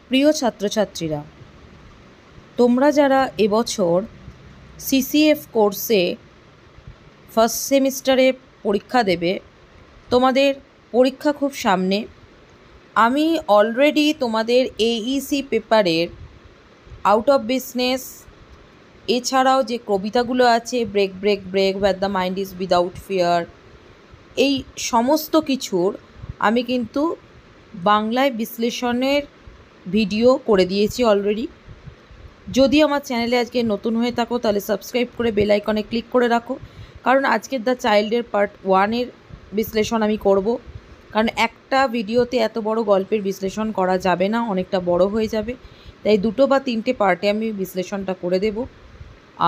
প্রিয় ছাত্রছাত্রীরা, তোমরা যারা এবছর সিসিএফ কোর্সে ফার্স্ট সেমিস্টারে পরীক্ষা দেবে, তোমাদের পরীক্ষা খুব সামনে। আমি অলরেডি তোমাদের AEC পেপারের আউট অফ বিজনেস এছাড়াও যে কবিতাগুলো আছে, break break break, where the mind is without fear, এই সমস্ত কিছুর আমি কিন্তু বাংলায় বিশ্লেষণের ভিডিও করে দিয়েছি অলরেডি। যদি আমার চ্যানেলে আজকে নতুন হয়ে থাকো তাহলে সাবস্ক্রাইব করে বেল আইকনে ক্লিক করে রাখো, কারণ আজকের দ্য চাইল্ডের পার্ট 1-এর বিশ্লেষণ আমি করব। কারণ একটা ভিডিওতে এত বড় গল্পের বিশ্লেষণ করা যাবে না, অনেকটা বড় হয়ে যাবে, তাই 2 বা 3টে পার্টে আমি বিশ্লেষণটা করে দেব।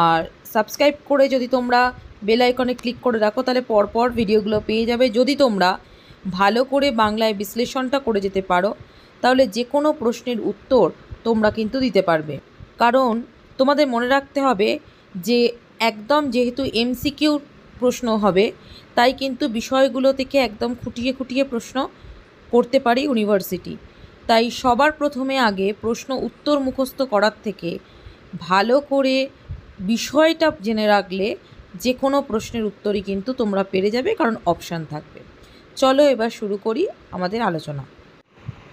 আর সাবস্ক্রাইব করে যদি তোমরা বেল আইকনে ক্লিক করে রাখো তাহলে পরপর ভিডিওগুলো পেয়ে যাবে। যদি তোমরা ভালো করে বাংলায় বিশ্লেষণটা করে যেতে পারো তাহলে যে কোনো প্রশ্নের উত্তর তোমরা কিন্তু দিতে পারবে। কারণ তোমাদের মনে রাখতে হবে যে একদম যেহেতু MCQ প্রশ্ন হবে, তাই কিন্তু বিষয়গুলো থেকে একদম খুঁটিয়ে খুঁটিয়ে প্রশ্ন করতে পারি ইউনিভার্সিটি। তাই সবার প্রথমে আগে প্রশ্ন উত্তর মুখস্থ করার থেকে ভালো করে বিষয়টা জেনে রাখলে যে কোনো প্রশ্নের উত্তরই কিন্তু তোমরা পেরে যাবে, কারণ অপশান থাকবে। চলো এবার শুরু করি আমাদের আলোচনা।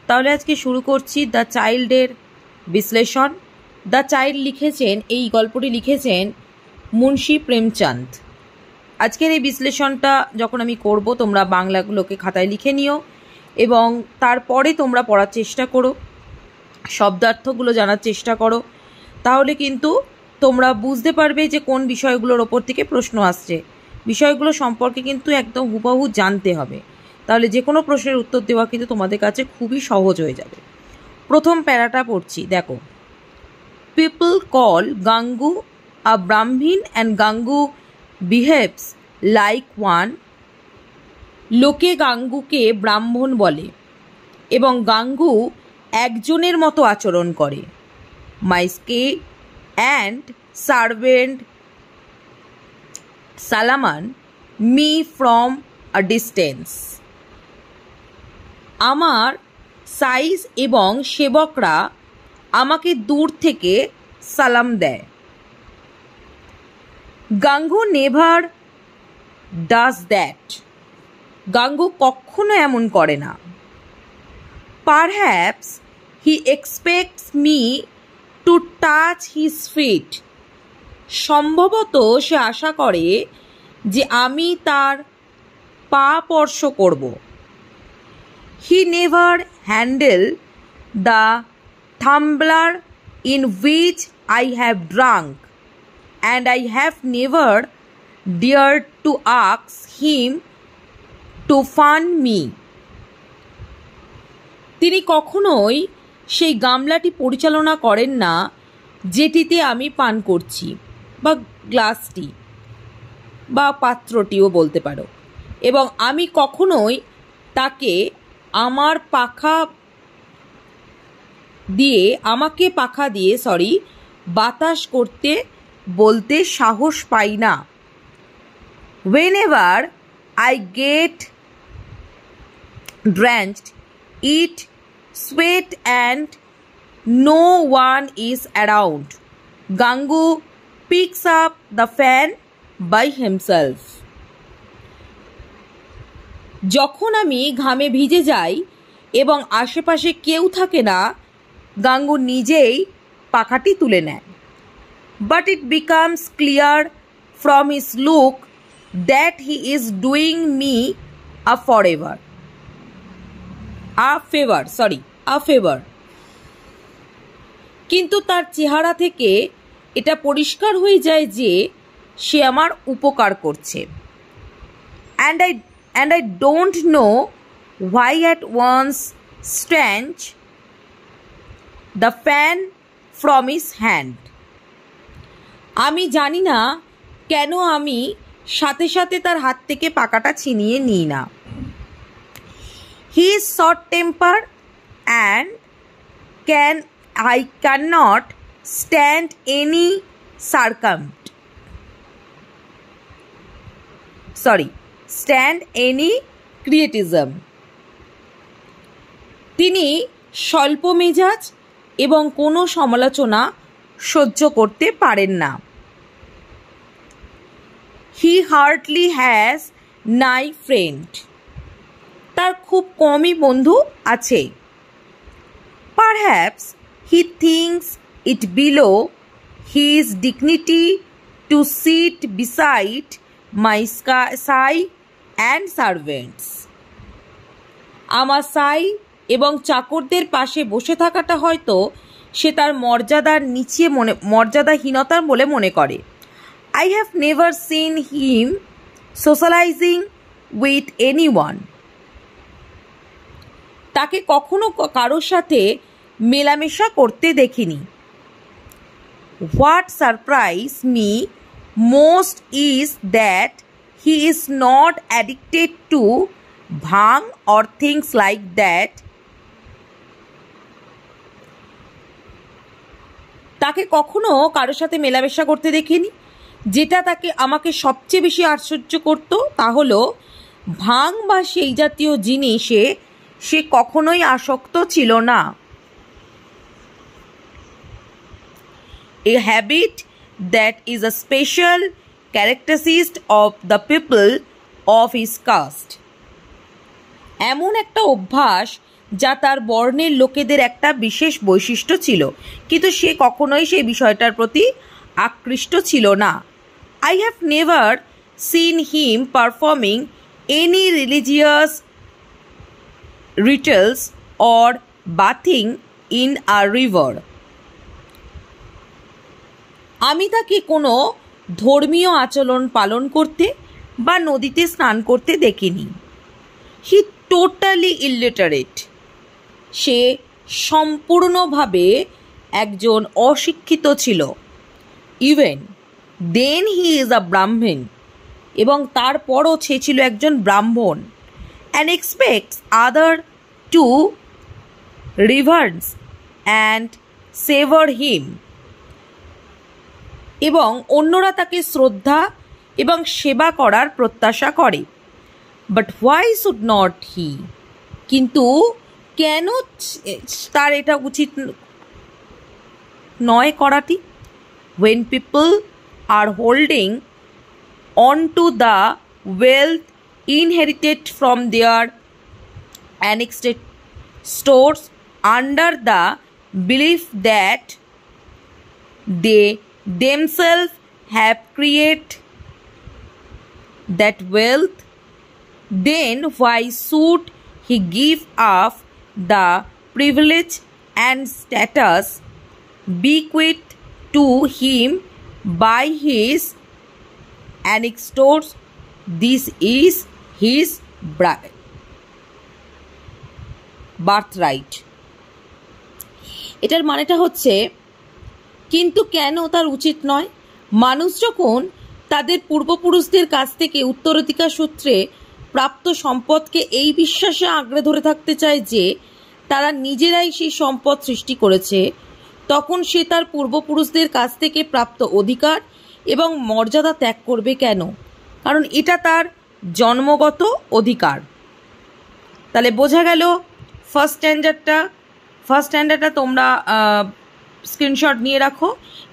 তাহলে আজকে শুরু করছি দ্য চাইল্ডের বিশ্লেষণ। দ্য চাইল্ড লিখেছেন, এই গল্পটি লিখেছেন মুন্সি প্রেমচাঁদ। আজকের এই বিশ্লেষণটা যখন আমি করব তোমরা বাংলাগুলোকে খাতায় লিখে নিও এবং তারপরে তোমরা পড়ার চেষ্টা করো, শব্দার্থগুলো জানার চেষ্টা করো, তাহলে কিন্তু তোমরা বুঝতে পারবে যে কোন বিষয়গুলোর ওপর থেকে প্রশ্ন আসছে। বিষয়গুলো সম্পর্কে কিন্তু একদম হুবহু জানতে হবে, তাহলে যে কোনো প্রশ্নের উত্তর দেওয়া কিন্তু তোমাদের কাছে খুবই সহজ হয়ে যাবে। প্রথম প্যারাটা পড়ছি, দেখো। পিপল কল গাঙ্গু আ ব্রাহ্মণ অ্যান্ড গাঙ্গু বিহেভস লাইক ওয়ান। লোকে গাঙ্গুকে ব্রাহ্মণ বলে এবং গাঙ্গু একজনের মতো আচরণ করে। মাই স্কেট and servant salaam me from a distance. আমার সাইজ এবং সেবকরা আমাকে দূর থেকে সালাম দেয়। Gangu never does that. Gangu কখনো এমন করে না। Perhaps he expects me to touch his feet. সম্ভবত সে আশা করে যে আমি তার পা স্পর্শ করব। He never handle the tumbler in which I have drunk and I have never dared to ask him to fan me. তিনি কখনোই সেই গামলাটি পরিচালনা করেন না যেটিতে আমি পান করছি, বা গ্লাসটি বা পাত্রটিও বলতে পারো, এবং আমি কখনোই তাকে আমাকে পাখা দিয়ে বাতাস করতে বলতে সাহস পাই না। Whenever I get drenched, it sweat and no one is around, Gangu picks up the fan by himself. যখন আমি ঘামে ভিজে যাই এবং আশেপাশে কেউ থাকে না, গাঙ্গু নিজেই পাখাটি তুলে নেয়। But it becomes clear from his look that he is doing me a favor. কিন্তু তার চেহারা থেকে এটা পরিষ্কার হয়ে যায় যে সে আমার উপকার করছে। And I don't know why at once snatch the fan from his hand. আমি জানি না কেন আমি সাথে সাথে তার হাত থেকে পাকাটা ছিনিয়ে নিই না। He is short tempered and I cannot stand any criticism. তিনি স্বল্প মেজাজ এবং কোনো সমালোচনা সহ্য করতে পারেন না। He hardly has any friend, তার খুব কমই বন্ধু আছে। Perhaps he thinks it below his dignity to sit beside my syce and servants, আমার সাই এবং চাকরদের পাশে বসে থাকাটা হয়তো সে তার মর্যাদাহীনতার বলে মনে করে। I have never seen him socializing with anyone, তাকে কখনো কারোর সাথে মেলামেশা করতে দেখিনি। What surprised me most is that he is not addicted to bhang or things like that. তাকে কখনো কারোর সাথে মেলামেশা করতে দেখিনি। যেটা আমাকে সবচেয়ে বেশি আশ্চর্য করত তা হলো ভাং বা সেই জাতীয় জিনিসে সে কখনোই আসক্ত ছিল না। A habit that is a special characteristic of the people of his caste, এমন একটা অভ্যাস যা তার বর্ণের লোকেদের একটা বিশেষ বৈশিষ্ট্য ছিল, কিন্তু সে কখনোই সেই বিষয়টার প্রতি আকৃষ্ট ছিল না। I have never seen him performing any religious rituals or bathing in a river, আমি তাকে কোনো ধর্মীয় আচরণ পালন করতে বা নদীতে স্নান করতে দেখিনি। হি টোটালি ইলিটারেট, সে সম্পূর্ণভাবে একজন অশিক্ষিত ছিল। Even then he is a ব্রাহ্মণ, এবং তারপরও সে ছিল একজন Brahmin. And expects other to revere and serve him, এবং অন্যরা তাকে শ্রদ্ধা এবং সেবা করার প্রত্যাশা করে। But why should not he, কিন্তু কেন তার এটা উচিত নয় করাটি? When people are holding on to the wealth inherited from their ancestors under the belief that they themselves have created that wealth, then why should he give up the privilege and status bequeathed to him by his ancestors? This is his birthright. এটার মানেটা হচ্ছে, কিন্তু কেন তার উচিত নয়? মানুষ যখন তাদের পূর্বপুরুষদের কাছ থেকে উত্তরাধিকার সূত্রে প্রাপ্ত সম্পদকে এই বিশ্বাসে আঁকড়ে ধরে থাকতে চায় যে তারা নিজেরাই সেই সম্পদ সৃষ্টি করেছে, তখন সে তার পূর্বপুরুষদের কাছ থেকে প্রাপ্ত অধিকার এবং মর্যাদা ত্যাগ করবে কেন? কারণ এটা তার জন্মগত অধিকার। তাহলে বোঝা গেল ফার্স্ট স্ট্যান্ডার্ডটা তোমরা স্ক্রিনশট নিয়ে রাখো,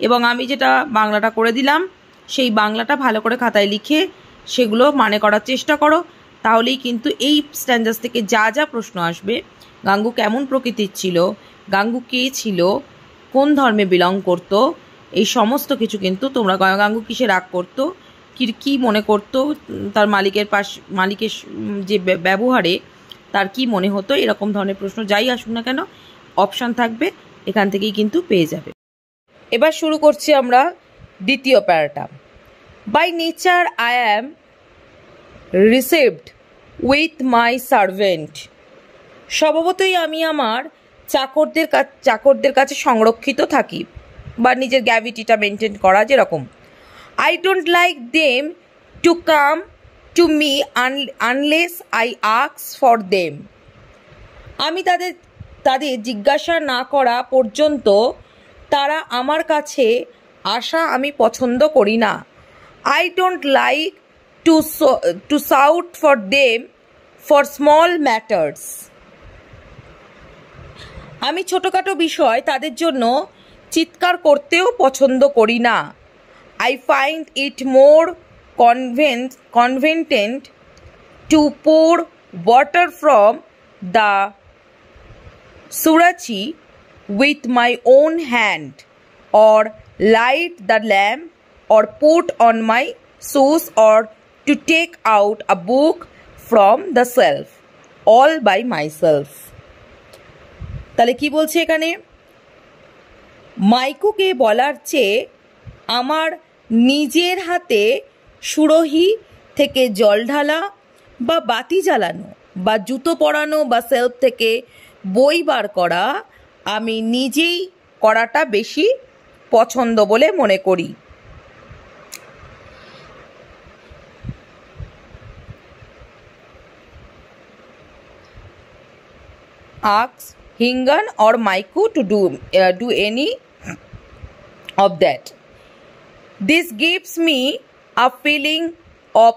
এবং আমি যেটা বাংলাটা করে দিলাম সেই বাংলাটা ভালো করে খাতায় লিখে সেগুলো মানে করার চেষ্টা করো। তাহলেই কিন্তু এই স্ট্যান্ডার্স থেকে যা যা প্রশ্ন আসবে, গাঙ্গু কেমন প্রকৃতির ছিল, গাঙ্গু কে ছিল, কোন ধর্মে বিলং করতো, এই সমস্ত কিছু কিন্তু তোমরা, গাঙ্গু কিসে রাগ করতো, কি মনে করতো, তার মালিকের যে ব্যবহারে তার কি মনে হতো, এরকম ধরনের প্রশ্ন যাই আসুক না কেন অপশান থাকবে, এখান থেকেই কিন্তু পেয়ে যাবে। এবার শুরু করছি আমরা দ্বিতীয় প্যারাটা। By nature I am received with my servant, স্বভাবতই আমি আমার চাকরদের কাছে সংরক্ষিত থাকি, বা নিজের গ্র্যাভিটিটা মেনটেন করা যেরকম। I don't like them to come to me unless I ask for them, আমি তাদের জিজ্ঞাসা না করা পর্যন্ত তারা আমার কাছে আসা আমি পছন্দ করি না। I don't like to shout for them for small matters, আমি ছোটোখাটো বিষয় তাদের জন্য চিৎকার করতেও পছন্দ করি না। I find it more convenient to pour water from the surachi with my own hand, or light the lamp, or put on my shoes, or to take out a book from the shelf, all by myself. তাহলে কি বলছে এখানে? মাইকুকে বলার চেয়ে আমার নিজের হাতে সুরহি থেকে জল ঢালা বা বাতি জ্বালানো বা জুতো পরানো বা সেলফ থেকে বই বার করা আমি নিজেই করাটা বেশি পছন্দ বলে মনে করি। Asks Hingan or Maiku to do any of that. This gives me a feeling of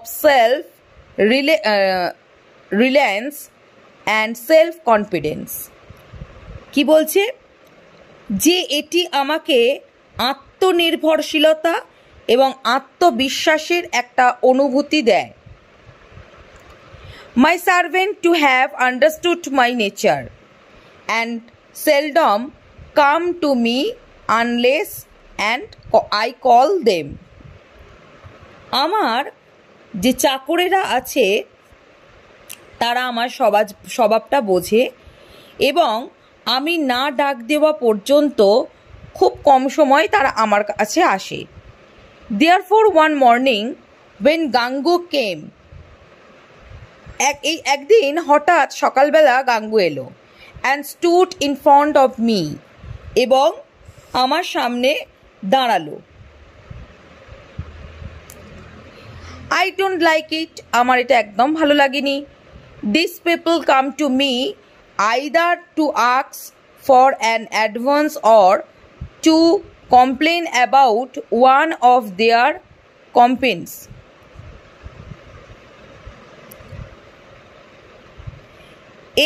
reliance and self-confidence. কি বলছে? যে এটি আমাকে আত্মনির্ভরশীলতা এবং আত্মবিশ্বাসের একটা অনুভূতি দেয়। My servant to have understood my nature and seldom come to me unless and I call them. আমার যে চাকরেরা আছে তারা আমার স্বভাবটা বোঝে এবং আমি না ডাক দেওয়া পর্যন্ত খুব কম সময় তারা আমার কাছে আসে। Therefore one morning when Gangu came, একদিন হঠাৎ সকালবেলা গাঙ্গু এলো and stood in front of me, এবং আমার সামনে দাঁড়ালো। I don't like it, আমার এটা একদম ভালো লাগেনি। These people come to me either to ask for an advance or to complain about one of their complaints.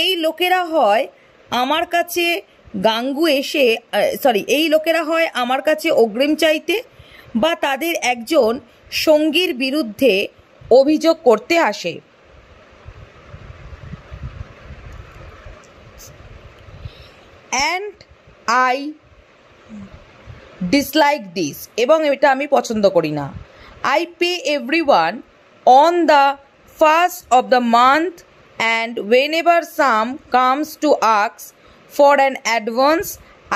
এই লোকেরা হয় আমার কাছে আমার কাছে অগ্রিম চাইতে বা তাদের একজন সঙ্গীর বিরুদ্ধে অভিযোগ করতে আসে। And I dislike this, এবং এটা আমি পছন্দ করি না। I pay everyone on the first of the month, and whenever some comes to ask for an advance,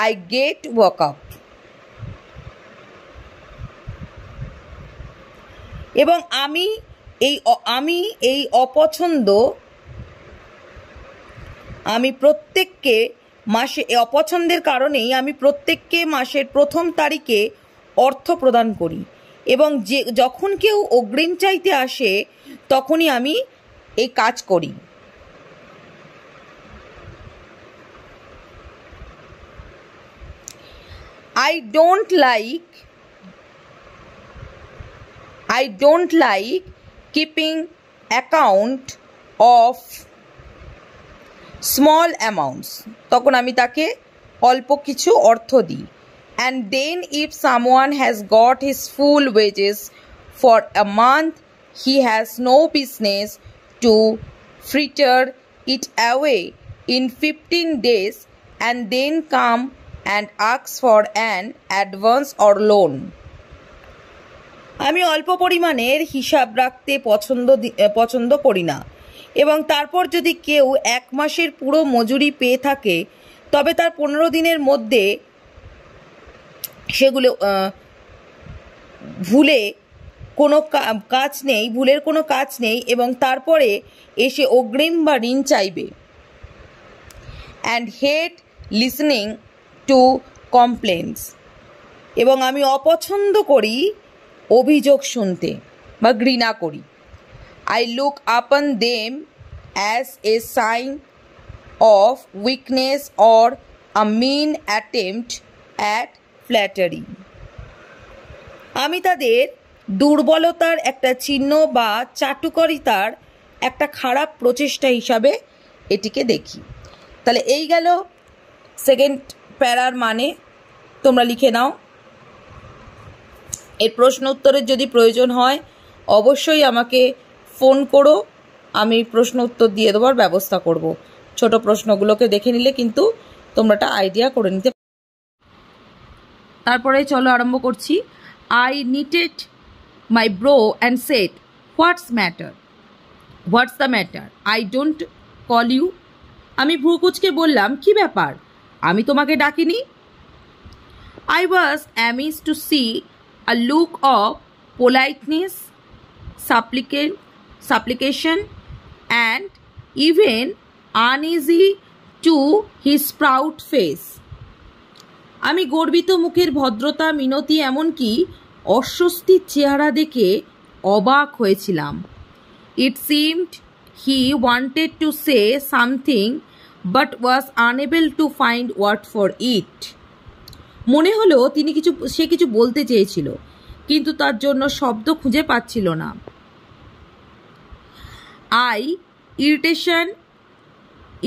I get woke up. এবং আমি এই অপছন্দ আমি প্রত্যেককে মাসে অপছন্দের কারণেই আমি প্রত্যেককে মাসের প্রথম তারিখে অর্থ প্রদান করি, এবং যখন কেউ অগ্রিম চাইতে আসে তখনই আমি এই কাজ করি। I don't like keeping account of small amounts, তখন আমি তাকে অল্প কিছু অর্থ দিই। And then if someone has got his full wages for a month, he has no business to fritter it away in 15 days and then come and ask for an advance or loan. আমি অল্প পরিমাণের হিসাব রাখতে পছন্দ করি না, এবং তারপর যদি কেউ এক মাসের পুরো মজুরি পেয়ে থাকে তবে তার 15 দিনের মধ্যে সেগুলো ভুলের কোনো কাজ নেই এবং তারপরে এসে অগ্রিম বা ঋণ চাইবে। And hate listening to complaints, এবং আমি অপছন্দ করি অভিযোগ শুনতে বা ঘৃণা করি। I look upon them as a sign of weakness or a mean attempt at flattery. আমি তাদের দুর্বলতার একটা চিহ্ন বা চাটুকারিতার একটা খারাপ প্রচেষ্টা হিসাবে এটিকে দেখি। তাহলে এই গেল সেকেন্ড প্যারার মানে তোমরা লিখে নাও। এর প্রশ্ন উত্তরের যদি প্রয়োজন হয় অবশ্যই আমাকে ফোন করো, আমি প্রশ্ন উত্তর দিয়ে দেওয়ার ব্যবস্থা করব। ছোট প্রশ্নগুলোকে দেখে নিলে কিন্তু তোমরা একটা আইডিয়া করে নিতে। তারপরে চলো আরম্ভ করছি। I knitted my brow and said, what's the matter, I don't call you. আমি ভ্রুকুচকে বললাম, কি ব্যাপার, আমি তোমাকে ডাকিনি। I was amazed to see a look of politeness, supplication, and even uneasy to his proud face. আমি গর্বিত মুখের ভদ্রতা, মিনতি, এমনকি অস্বস্তির চেহারা দেখে অবাক হয়েছিলাম। It seemed he wanted to say something but was unable to find word for it. মনে হলো সে কিছু বলতে চেয়েছিল, কিন্তু তার জন্য শব্দ খুঁজে পাচ্ছিল না।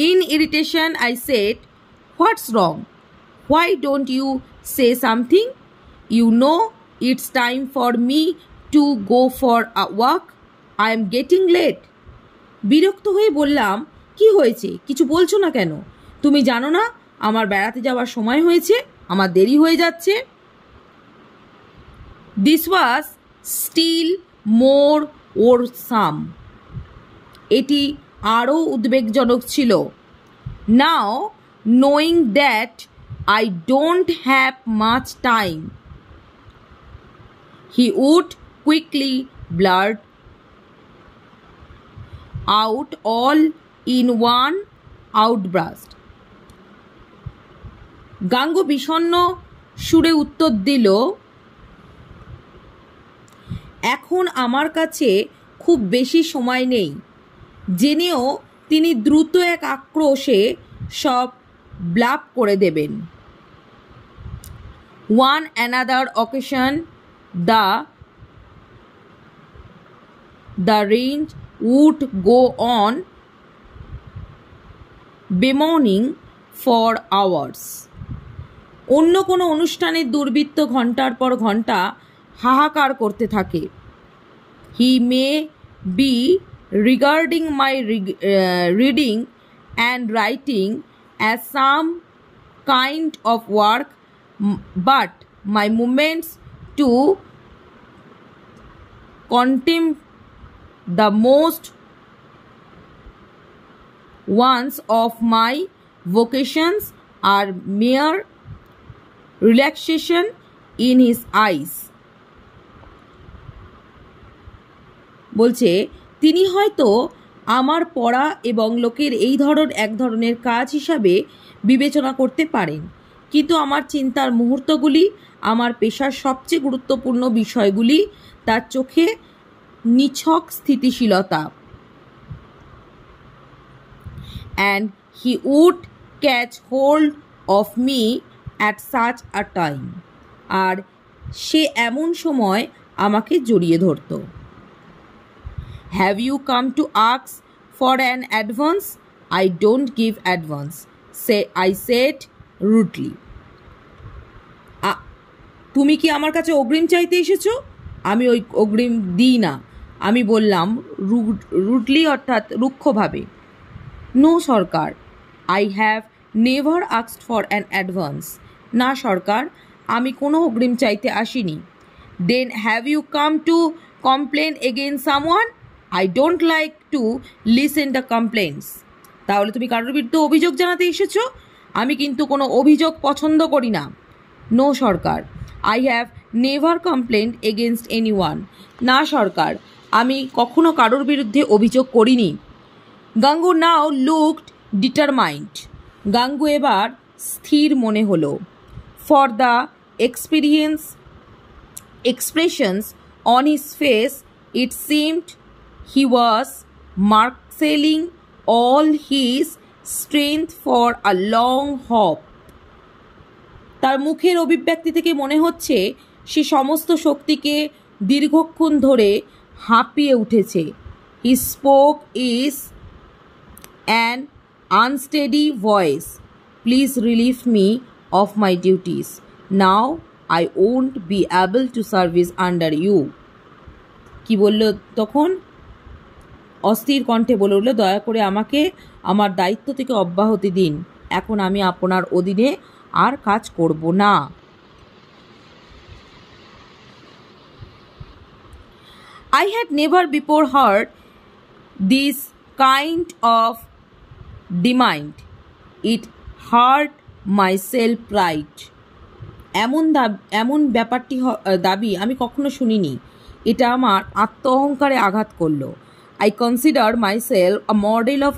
In irritation, I said, what's wrong? Why don't you say something? You know, it's time for me to go for a walk. I am getting late. বিরক্ত হয়ে বললাম, কি হয়েছে, কিছু বলছো না কেন? তুমি জানো না আমার বেড়াতে যাওয়ার সময় হয়েছে, আমার দেরি হয়ে যাচ্ছে। This was still more worrisome. এটি আরও উদ্বেগজনক ছিল। Now, knowing that I don't have much time, he would quickly blurt out all in one outburst. গাঙ্গু বিষণ্ণ সুরে উত্তর দিল, এখন আমার কাছে খুব বেশি সময় নেই। জেনেও তিনি দ্রুত এক আক্রোশে সব ব্লাপ করে দেবেন। One another occasion, the range would go on bemoaning for hours. অন্য কোনো অনুষ্ঠানের দুর্বৃত্ত ঘন্টার পর ঘন্টা হাহাকার করতে থাকে। He may be regarding my reading and writing as some kind of work, but my movements to contempt the most ones of my vocations are mere relaxation in his eyes. বলছে তিনি হয়তো আমার পড়া এবং লোকের এক ধরনের কাজ হিসাবে বিবেচনা করতে পারেন, কিন্তু আমার চিন্তার মুহূর্তগুলি, আমার পেশার সবচেয়ে গুরুত্বপূর্ণ বিষয়গুলি তার চোখে নিছক স্থিতিশীলতা। And he would catch hold of me at such a time. আর সে এমন সময় আমাকে জড়িয়ে ধরত। Have you come to ask for an advance? I don't give advance, I said rudely. তুমি কি আমার কাছে অগ্রিম চাইতে এসেছো? আমি ওই অগ্রিম দিই না, আমি বললাম রুডলি অর্থাৎ রুক্ষভাবে। No Sarkar, I have never asked for an advance. না সরকার, আমি কোনো অগ্রিম চাইতে আসিনি। Then have you come to complain against someone? I don't like to listen the complaints. তাহলে তুমি কারোর বিরুদ্ধে অভিযোগ জানাতে এসেছো? আমি কিন্তু কোনো অভিযোগ পছন্দ করি না। No Sarkar, I have never complained against anyone. না সরকার, আমি কখনো কারোর বিরুদ্ধে অভিযোগ করিনি। গাঙ্গু now looked determined. গাঙ্গু এবার স্থির মনে হলো। For the expressions on his face, it seemed he was marshalling all his strength for a long hop. তার মুখের অভিব্যক্তি থেকে মনে হচ্ছে সে সমস্ত শক্তিকে দীর্ঘক্ষণ ধরে হাঁপিয়ে উঠেছে। He spoke is an unsteady voice. Please relieve me of my duties. Now I won't be able to service under you. কি বলল তখন? অস্থির কণ্ঠে বলে উঠল, দয়া করে আমাকে আমার দায়িত্ব থেকে অব্যাহতি দিন, এখন আমি আপনার অধীনে আর কাজ করব না। I had never before heard this kind of demand. It hurt my self-pride. এমন দাবি আমি কখনো শুনিনি। এটা আমার আত্ম অহংকারে আঘাত করলো। I consider myself a model of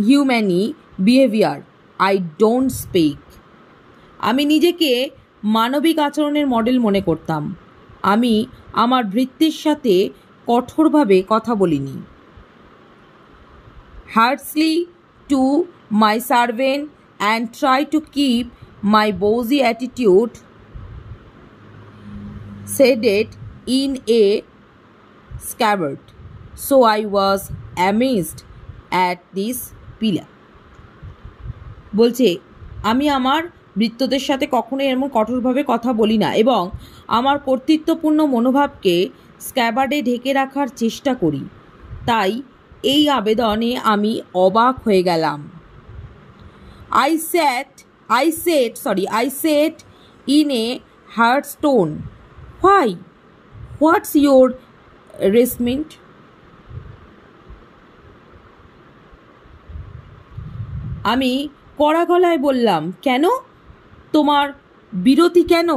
humane behavior. I don't speak. আমি নিজেকে মানবিক আচরণের মডেল মনে করতাম। আমি আমার ভৃত্যের সাথে কঠোরভাবে কথা বলিনি। Harshly to my servant and try to keep my bossy attitude shaded in a scabbard. So I was amazed at this pillar. বলছে, আমি আমার ভৃত্যদের সাথে কখনোই এমন কঠোরভাবে কথা বলি না এবং আমার কর্তৃত্বপূর্ণ মনোভাবকে স্ক্যাবার্ডে ঢেকে রাখার চেষ্টা করি। তাই এই আবেদনে আমি অবাক হয়ে গেলাম। I said in a hard tone, why? What's your resentment? আমি কড়া গলায় বললাম, কেন? তোমার বিরতি কেন?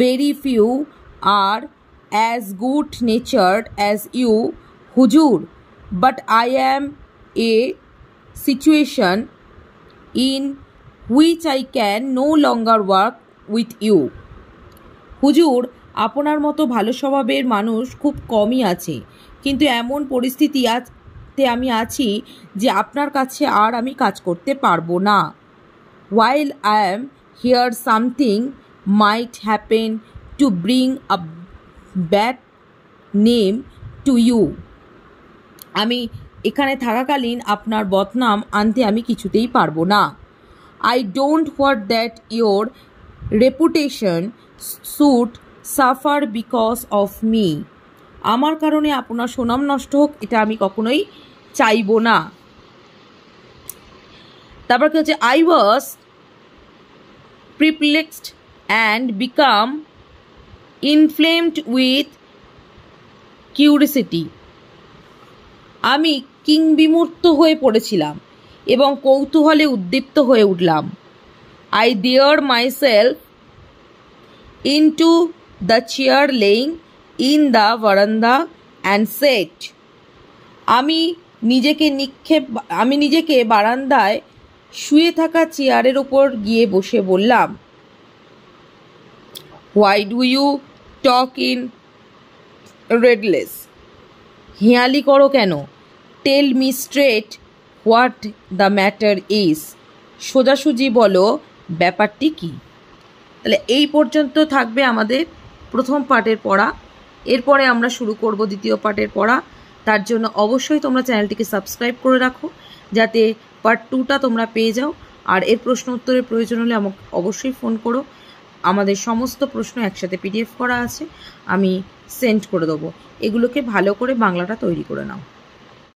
Very few are as good natured as you, হুজুর, but I am a situation in which I can no longer work with you. হুজুর, আপনার মতো ভালো স্বভাবের মানুষ খুব কমই আছে, কিন্তু এমন পরিস্থিতিতে আমি আছি যে আপনার কাছে আর আমি কাজ করতে পারবো না। While I am here, something might happen to bring a bad name to you. আমি এখানে থাকাকালীন আপনার বদনাম আনতে আমি কিছুতেই পারবো না। I don't want that your reputation should suffer because of me. আমার কারণে আপনার সুনাম নষ্ট হোক, এটা আমি কখনোই চাইবো না। তারপর কি হচ্ছে, I was perplexed and become inflamed with curiosity. আমি কিংবিমূর্ত হয়ে পড়েছিলাম এবং কৌতূহলে উদ্দীপ্ত হয়ে উঠলাম। I dared myself into the chair laying in the veranda and said, আমি নিজেকে বারান্দায় শুয়ে থাকা চেয়ারের ওপর গিয়ে বসে বললাম, Why do you talk in riddles? হিয়ালি করো কেন? Tell me straight what the matter is. সোজাসুজি বলো ব্যাপারটি কি। তাহলে এই পর্যন্ত থাকবে আমাদের প্রথম পার্টের পড়া। এরপরে আমরা শুরু করব দ্বিতীয় পার্টের পড়া। তার জন্য অবশ্যই তোমরা চ্যানেলটিকে সাবস্ক্রাইব করে রাখো, যাতে পার্ট 2টা তোমরা পেয়ে যাও। আর এর প্রশ্ন উত্তরের প্রয়োজন হলে আমাকে অবশ্যই ফোন করো। আমাদের সমস্ত প্রশ্ন একসাথে PDF করা আছে, আমি সেন্ড করে দেবো। এগুলোকে ভালো করে বাংলাটা তৈরি করে নাও।